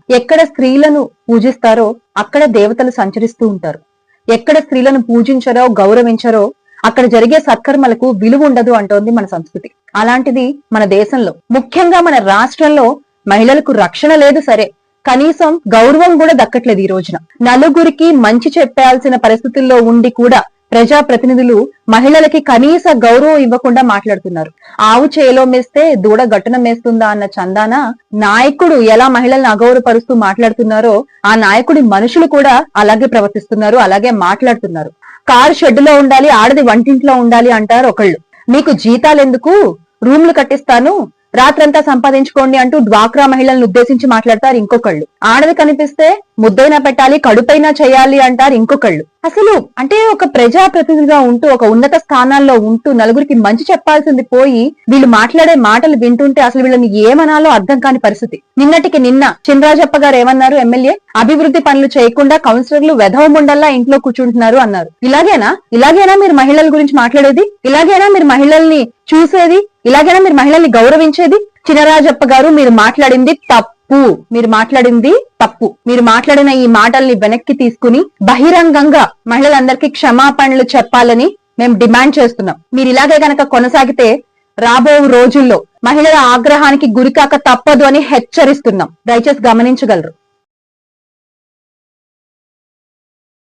ఎక్కడ స్త్రీలను పూజిస్తారో అక్కడ దేవతలు సంచరిస్తూ ఉంటారు. ఎక్కడ స్త్రీలను పూజించరో గౌరవించరో అక్కడ జరిగే సత్కర్మలకు విలువ ఉండదు అంటోంది మన సంస్కృతి. అలాంటిది మన దేశంలో, ముఖ్యంగా మన రాష్ట్రంలో మహిళలకు రక్షణ లేదు. సరే, కనీసం గౌరవం కూడా దక్కట్లేదు. ఈ రోజున నలుగురికి మంచి చెప్పాల్సిన పరిస్థితుల్లో ఉండి కూడా ప్రజాప్రతినిధులు మహిళలకి కనీస గౌరవం ఇవ్వకుండా మాట్లాడుతున్నారు. ఆవు చేలో మేస్తే దూడ గట్టున మేస్తుందా అన్న చందాన నాయకుడు ఎలా మహిళలను అగౌరవపరుస్తూ మాట్లాడుతున్నారో ఆ నాయకుడి మనుషులు కూడా అలాగే ప్రవర్తిస్తున్నారు, అలాగే మాట్లాడుతున్నారు. కారు షెడ్డులో ఉండాలి, ఆడది వంటింట్లో ఉండాలి అంటారు ఒకళ్ళు. మీకు జీతాలు ఎందుకు, రూమ్లు కట్టిస్తాను, రాత్రంతా సంపాదించుకోండి అంటూ డ్వాక్రా మహిళలను ఉద్దేశించి మాట్లాడతారు ఇంకొకళ్ళు. ఆడది కనిపిస్తే ముద్దైనా పెట్టాలి, కడుపైనా చేయాలి అంటారు ఇంకొకళ్ళు. అసలు అంటే ఒక ప్రజాప్రతినిధిగా ఉంటూ ఒక ఉన్నత స్థానాల్లో ఉంటూ నలుగురికి మంచి చెప్పాల్సింది పోయి వీళ్ళు మాట్లాడే మాటలు వింటుంటే అసలు వీళ్ళని ఏమనాలో అర్థం కాని పరిస్థితి. నిన్నటికి నిన్న చినరాజప్ప గారు ఏమన్నారు, ఎమ్మెల్యే అభివృద్ధి పనులు చేయకుండా కౌన్సిలర్లు వెధవముండల్లా ఇంట్లో కూర్చుంటున్నారు అన్నారు. ఇలాగేనా మీరు మహిళల గురించి మాట్లాడేది? ఇలాగేనా మీరు మహిళల్ని చూసేది? ఇలాగైనా మీరు మహిళల్ని గౌరవించేది? చినరాజప్ప గారు, మీరు మాట్లాడింది తప్పు. మీరు మాట్లాడిన ఈ మాటల్ని వెనక్కి తీసుకుని బహిరంగంగా మహిళలందరికీ క్షమాపణలు చెప్పాలని మేము డిమాండ్ చేస్తున్నాం. మీరు ఇలాగే గనక కొనసాగితే రాబో రోజుల్లో మహిళల ఆగ్రహానికి గురికాక తప్పదు అని హెచ్చరిస్తున్నాం. దయచేసి గమనించగలరు.